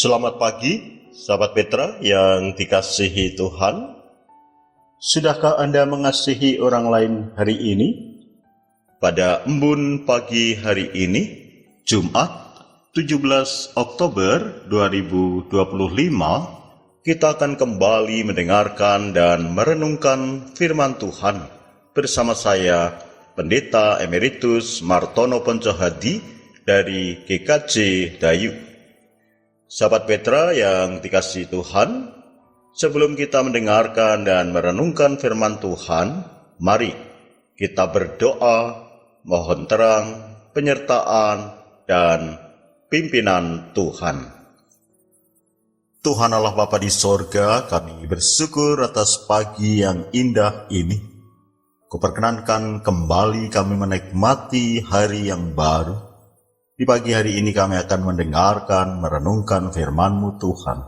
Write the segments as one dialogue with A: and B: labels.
A: Selamat pagi, sahabat Petra yang dikasihi Tuhan. Sudahkah Anda mengasihi orang lain hari ini? Pada embun pagi hari ini, Jumat 17 Oktober 2025, kita akan kembali mendengarkan dan merenungkan firman Tuhan bersama saya, Pendeta Emeritus Martono Poncohadi dari GKJ Dayu. Sahabat Petra yang dikasihi Tuhan, sebelum kita mendengarkan dan merenungkan firman Tuhan, mari kita berdoa, mohon terang, penyertaan, dan pimpinan Tuhan. Tuhan Allah Bapa di sorga, kami bersyukur atas pagi yang indah ini. Kuperkenankan kembali kami menikmati hari yang baru. Di pagi hari ini kami akan mendengarkan, merenungkan firman-Mu Tuhan.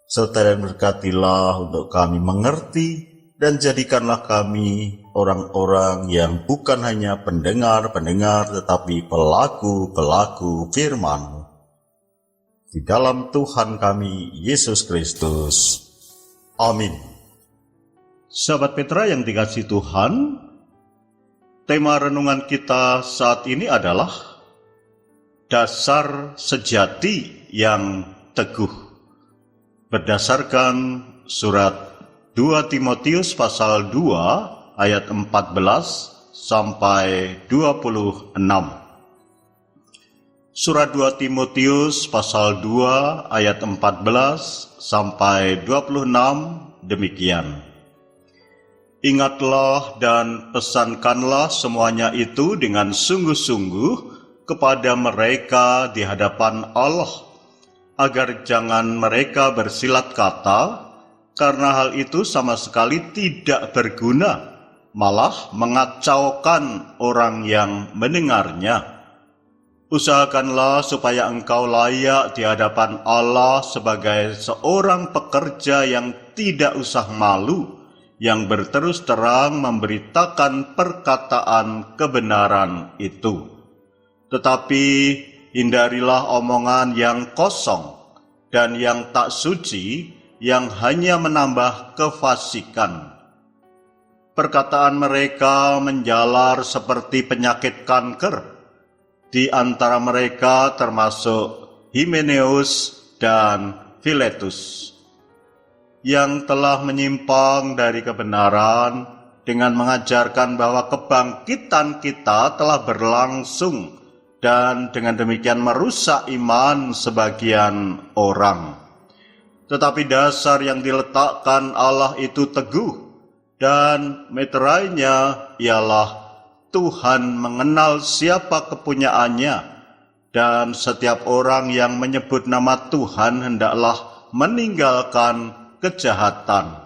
A: Serta dan berkatilah untuk kami mengerti dan jadikanlah kami orang-orang yang bukan hanya pendengar-pendengar tetapi pelaku-pelaku firman-Mu. Di dalam Tuhan kami, Yesus Kristus. Amin. Sahabat Petra yang dikasihi Tuhan, tema renungan kita saat ini adalah dasar sejati yang teguh. Berdasarkan surat 2 Timotius pasal 2 ayat 14 sampai 26. Surat 2 Timotius pasal 2 ayat 14 sampai 26 demikian. Ingatlah dan pesankanlah semuanya itu dengan sungguh-sungguh kepada mereka di hadapan Allah, agar jangan mereka bersilat kata, karena hal itu sama sekali tidak berguna, malah mengacaukan orang yang mendengarnya. Usahakanlah supaya engkau layak di hadapan Allah sebagai seorang pekerja yang tidak usah malu, yang berterus terang memberitakan perkataan kebenaran itu. Tetapi hindarilah omongan yang kosong dan yang tak suci, yang hanya menambah kefasikan. Perkataan mereka menjalar seperti penyakit kanker. Di antara mereka termasuk Himeneus dan Filetus, yang telah menyimpang dari kebenaran dengan mengajarkan bahwa kebangkitan kita telah berlangsung, dan dengan demikian merusak iman sebagian orang. Tetapi dasar yang diletakkan Allah itu teguh, dan meterainya ialah Tuhan mengenal siapa kepunyaannya, dan setiap orang yang menyebut nama Tuhan hendaklah meninggalkan kejahatan.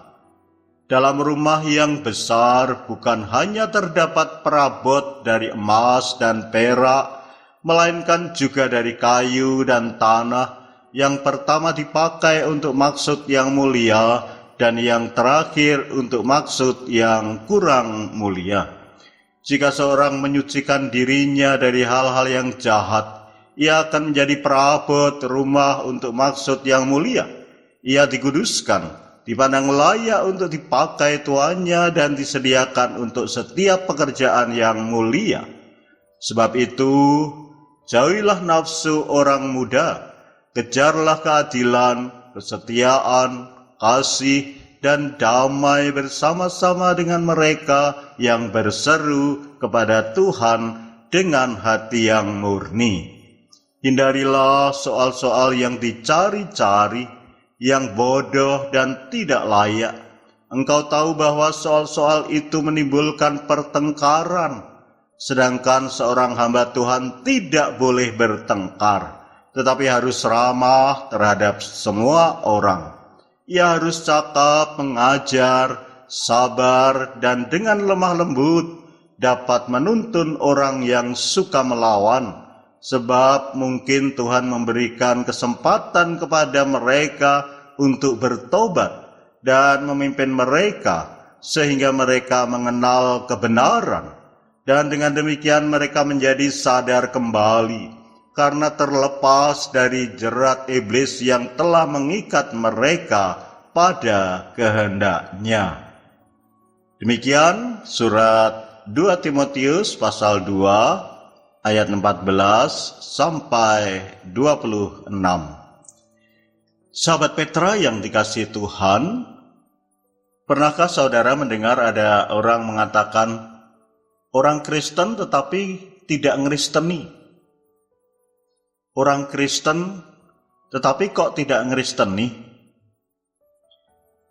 A: Dalam rumah yang besar bukan hanya terdapat perabot dari emas dan perak, melainkan juga dari kayu dan tanah, yang pertama dipakai untuk maksud yang mulia, dan yang terakhir untuk maksud yang kurang mulia. Jika seorang menyucikan dirinya dari hal-hal yang jahat, ia akan menjadi perabot rumah untuk maksud yang mulia. Ia dikuduskan, dipandang layak untuk dipakai tuannya, dan disediakan untuk setiap pekerjaan yang mulia. Sebab itu, jauhilah nafsu orang muda, kejarlah keadilan, kesetiaan, kasih, dan damai bersama-sama dengan mereka yang berseru kepada Tuhan dengan hati yang murni. Hindarilah soal-soal yang dicari-cari, yang bodoh dan tidak layak. Engkau tahu bahwa soal-soal itu menimbulkan pertengkaran. Sedangkan seorang hamba Tuhan tidak boleh bertengkar, tetapi harus ramah terhadap semua orang. Ia harus cakap, mengajar, sabar, dan dengan lemah lembut dapat menuntun orang yang suka melawan. Sebab mungkin Tuhan memberikan kesempatan kepada mereka untuk bertobat dan memimpin mereka, sehingga mereka mengenal kebenaran. Dan dengan demikian mereka menjadi sadar kembali karena terlepas dari jerat iblis yang telah mengikat mereka pada kehendaknya. Demikian surat 2 Timotius pasal 2 ayat 14 sampai 26. Sahabat Petra yang dikasihi Tuhan, pernahkah saudara mendengar ada orang mengatakan orang Kristen tetapi tidak ngeristeni? Orang Kristen tetapi kok tidak ngeristeni?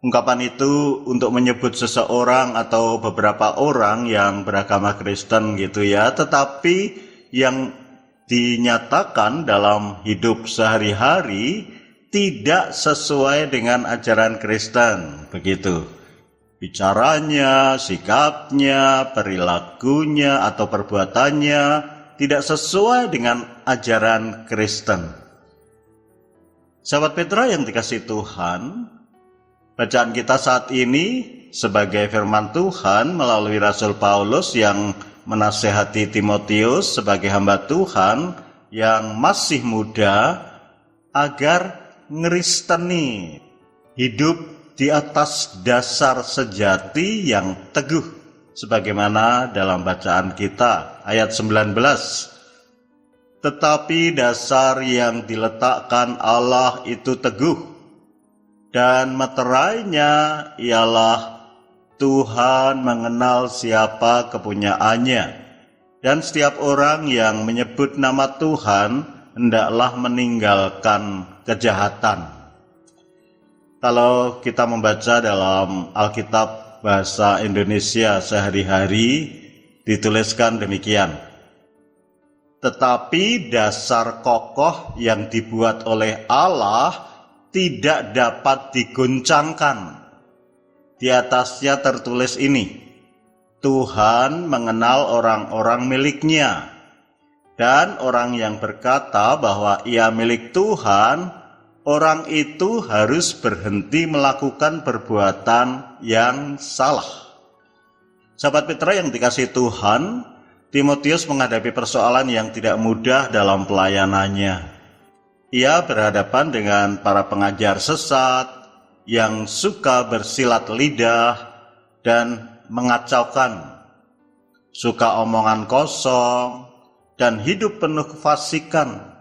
A: Ungkapan itu untuk menyebut seseorang atau beberapa orang yang beragama Kristen gitu ya, tetapi yang dinyatakan dalam hidup sehari-hari tidak sesuai dengan ajaran Kristen, begitu. Bicaranya, sikapnya, perilakunya atau perbuatannya tidak sesuai dengan ajaran Kristen. Sahabat Petra yang dikasihi Tuhan, bacaan kita saat ini sebagai firman Tuhan melalui Rasul Paulus yang menasehati Timotius sebagai hamba Tuhan yang masih muda agar ngeristeni, hidup di atas dasar sejati yang teguh, sebagaimana dalam bacaan kita ayat 19. Tetapi dasar yang diletakkan Allah itu teguh, dan meterainya ialah Tuhan mengenal siapa kepunyaannya, dan setiap orang yang menyebut nama Tuhan hendaklah meninggalkan kejahatan. Kalau kita membaca dalam Alkitab bahasa Indonesia sehari-hari, dituliskan demikian. Tetapi dasar kokoh yang dibuat oleh Allah tidak dapat diguncangkan. Di atasnya tertulis ini, Tuhan mengenal orang-orang miliknya, dan orang yang berkata bahwa ia milik Tuhan, orang itu harus berhenti melakukan perbuatan yang salah. Sahabat Petra yang dikasihi Tuhan, Timotius menghadapi persoalan yang tidak mudah dalam pelayanannya. Ia berhadapan dengan para pengajar sesat yang suka bersilat lidah dan mengacaukan, suka omongan kosong, dan hidup penuh kefasikan.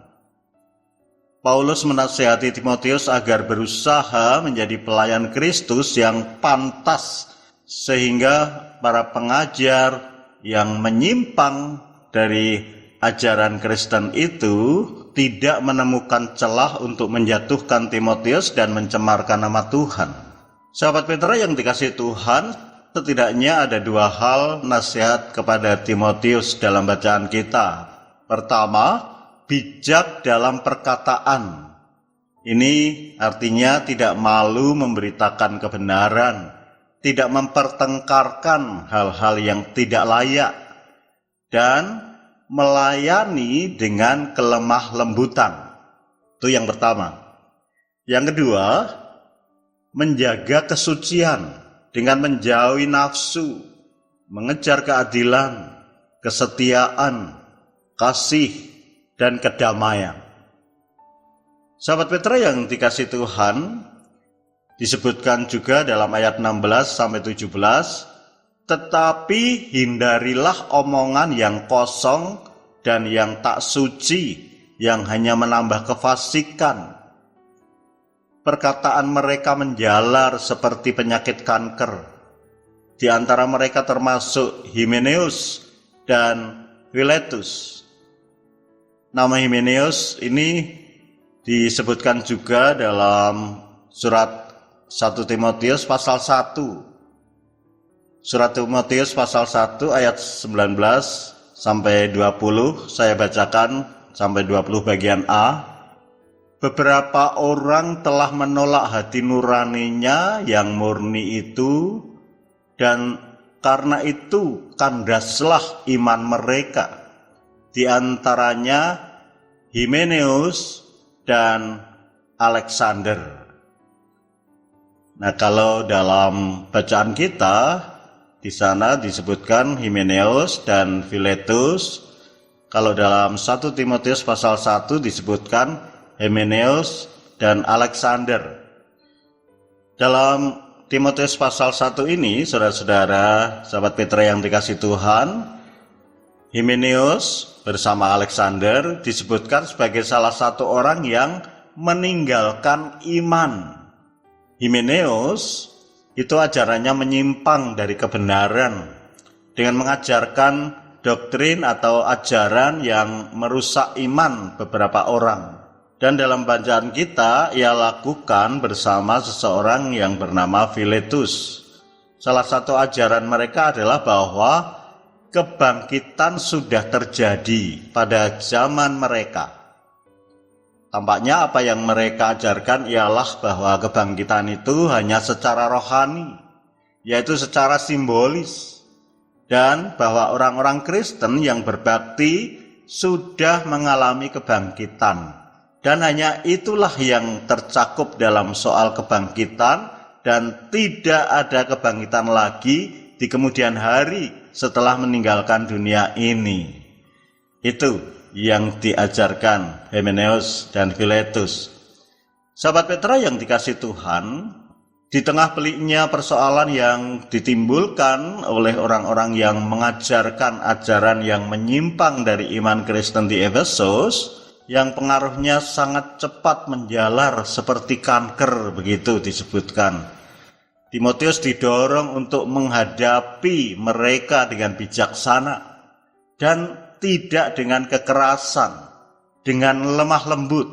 A: Paulus menasihati Timotius agar berusaha menjadi pelayan Kristus yang pantas, sehingga para pengajar yang menyimpang dari ajaran Kristen itu tidak menemukan celah untuk menjatuhkan Timotius dan mencemarkan nama Tuhan. Sahabat Petra yang dikasihi Tuhan, setidaknya ada dua hal nasihat kepada Timotius dalam bacaan kita. Pertama, bijak dalam perkataan. Ini artinya tidak malu memberitakan kebenaran, tidak mempertengkarkan hal-hal yang tidak layak, dan melayani dengan kelemah lembutan. Itu yang pertama. Yang kedua, menjaga kesucian dengan menjauhi nafsu, mengejar keadilan, kesetiaan, kasih, dan kedamaian. Sahabat Petra yang dikasihi Tuhan, disebutkan juga dalam ayat 16 sampai 17, tetapi hindarilah omongan yang kosong dan yang tak suci, yang hanya menambah kefasikan. Perkataan mereka menjalar seperti penyakit kanker. Di antara mereka termasuk Himeneus dan Filetus. Nama Himeneus ini disebutkan juga dalam surat 1 Timotius pasal 1. Surat Timotius pasal 1 ayat 19 sampai 20, saya bacakan sampai 20 bagian A. Beberapa orang telah menolak hati nuraninya yang murni itu, dan karena itu kandaslah iman mereka. Di antaranya Himeneus dan Alexander. Nah, kalau dalam bacaan kita, di sana disebutkan Himeneus dan Filetus, Kalau dalam 1 Timotius pasal 1 disebutkan Hymenaeus dan Alexander. Dalam Timotius pasal 1 ini, saudara-saudara, sahabat Petra yang dikasih Tuhan, Hymenaeus bersama Alexander disebutkan sebagai salah satu orang yang meninggalkan iman. Hymenaeus itu ajarannya menyimpang dari kebenaran dengan mengajarkan doktrin atau ajaran yang merusak iman beberapa orang. Dan dalam bacaan kita, ia lakukan bersama seseorang yang bernama Philetus. Salah satu ajaran mereka adalah bahwa kebangkitan sudah terjadi pada zaman mereka. Tampaknya apa yang mereka ajarkan ialah bahwa kebangkitan itu hanya secara rohani, yaitu secara simbolis. Dan bahwa orang-orang Kristen yang berbakti sudah mengalami kebangkitan. Dan hanya itulah yang tercakup dalam soal kebangkitan, dan tidak ada kebangkitan lagi di kemudian hari setelah meninggalkan dunia ini. Itu yang diajarkan Hymenaeus dan Philetus. Sahabat Petra yang dikasih Tuhan, di tengah peliknya persoalan yang ditimbulkan oleh orang-orang yang mengajarkan ajaran yang menyimpang dari iman Kristen di Efesus, yang pengaruhnya sangat cepat menjalar seperti kanker, begitu disebutkan. Timotius didorong untuk menghadapi mereka dengan bijaksana dan tidak dengan kekerasan, dengan lemah lembut.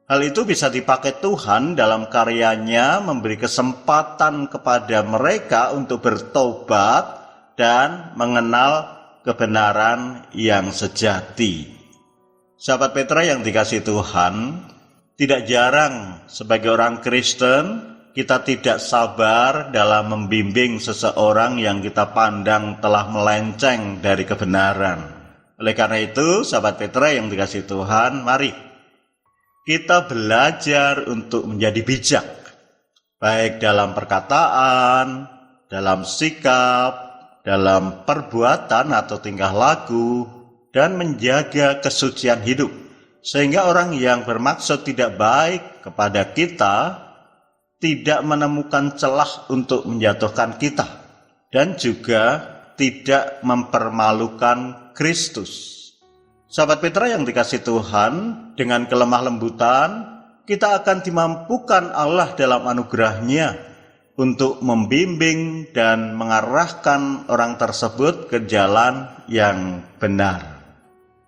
A: Hal itu bisa dipakai Tuhan dalam karyanya memberi kesempatan kepada mereka untuk bertobat dan mengenal kebenaran yang sejati. Sahabat Petra yang dikasih Tuhan, tidak jarang sebagai orang Kristen kita tidak sabar dalam membimbing seseorang yang kita pandang telah melenceng dari kebenaran. Oleh karena itu, sahabat Petra yang dikasih Tuhan, mari kita belajar untuk menjadi bijak, baik dalam perkataan, dalam sikap, dalam perbuatan atau tingkah laku, dan menjaga kesucian hidup, sehingga orang yang bermaksud tidak baik kepada kita tidak menemukan celah untuk menjatuhkan kita, dan juga tidak mempermalukan Kristus. Sahabat Petra yang dikasih Tuhan, dengan kelemah lembutan, kita akan dimampukan Allah dalam anugerahnya untuk membimbing dan mengarahkan orang tersebut ke jalan yang benar.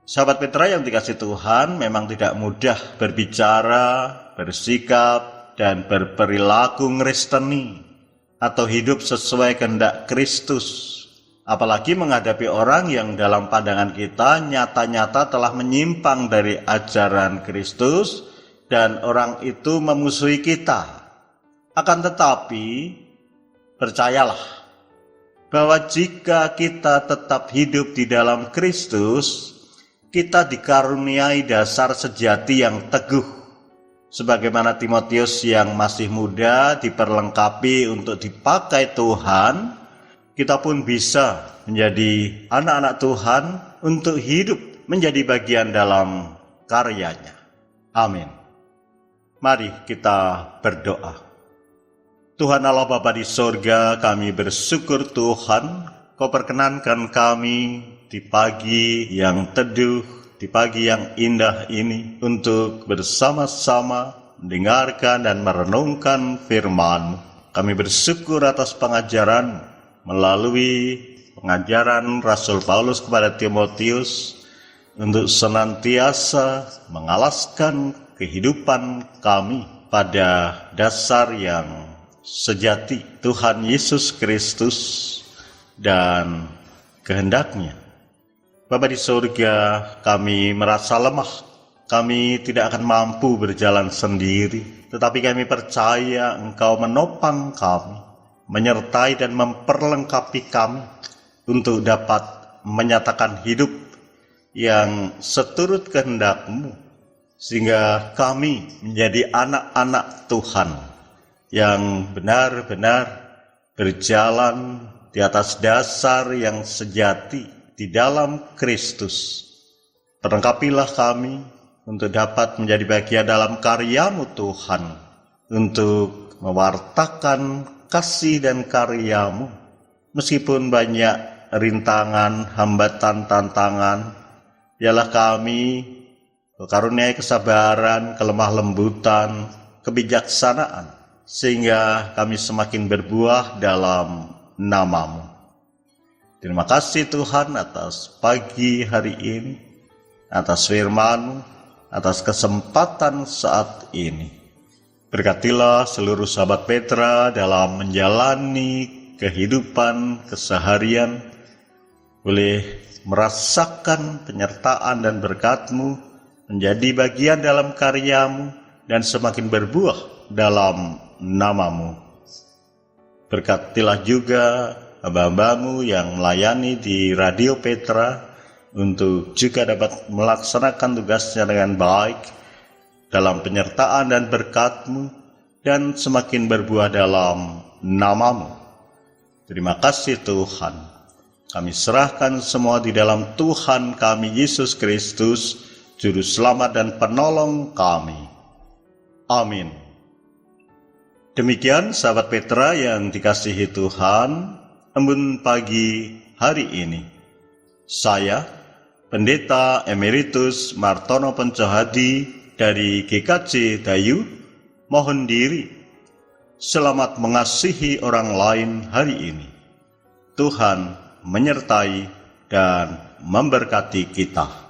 A: Sahabat Petra yang dikasih Tuhan, memang tidak mudah berbicara, bersikap, dan berperilaku Kristeni atau hidup sesuai kehendak Kristus. Apalagi menghadapi orang yang dalam pandangan kita nyata-nyata telah menyimpang dari ajaran Kristus dan orang itu memusuhi kita. Akan tetapi, percayalah bahwa jika kita tetap hidup di dalam Kristus, kita dikaruniai dasar sejati yang teguh. Sebagaimana Timotius yang masih muda diperlengkapi untuk dipakai Tuhan, kita pun bisa menjadi anak-anak Tuhan untuk hidup menjadi bagian dalam karyanya. Amin. Mari kita berdoa. Tuhan Allah Bapa di sorga, kami bersyukur Tuhan, Kau perkenankan kami di pagi yang teduh, di pagi yang indah ini, untuk bersama-sama mendengarkan dan merenungkan firman-Mu. Kami bersyukur atas pengajaran melalui pengajaran Rasul Paulus kepada Timotius untuk senantiasa mengalaskan kehidupan kami pada dasar yang sejati Tuhan Yesus Kristus dan kehendaknya. Bapa di surga, kami merasa lemah, kami tidak akan mampu berjalan sendiri, tetapi kami percaya Engkau menopang kami, menyertai dan memperlengkapi kami untuk dapat menyatakan hidup yang seturut kehendak-Mu, sehingga kami menjadi anak-anak Tuhan yang benar-benar berjalan di atas dasar yang sejati di dalam Kristus, Perlengkapilah kami untuk dapat menjadi bagian dalam karya-Mu Tuhan, untuk mewartakan kasih dan karya-Mu. Meskipun banyak rintangan, hambatan, tantangan, biarlah kami karuniai kesabaran, kelemah lembutan, kebijaksanaan, sehingga kami semakin berbuah dalam nama-Mu. Terima kasih Tuhan atas pagi hari ini, atas firman-Mu, atas kesempatan saat ini. Berkatilah seluruh sahabat Petra dalam menjalani kehidupan keseharian, boleh merasakan penyertaan dan berkat-Mu, menjadi bagian dalam karya-Mu, dan semakin berbuah dalam nama-Mu. Berkatilah juga hamba-hamba-Mu yang melayani di Radio Petra, untuk juga dapat melaksanakan tugasnya dengan baik dalam penyertaan dan berkat-Mu, dan semakin berbuah dalam nama-Mu. Terima kasih Tuhan. Kami serahkan semua di dalam Tuhan kami Yesus Kristus, Juru Selamat dan Penolong kami. Amin. Demikian sahabat Petra yang dikasihi Tuhan, embun pagi hari ini. Saya, Pendeta Emeritus Martono Pencohadi dari GKJ Dayu, mohon diri. Selamat mengasihi orang lain hari ini. Tuhan menyertai dan memberkati kita.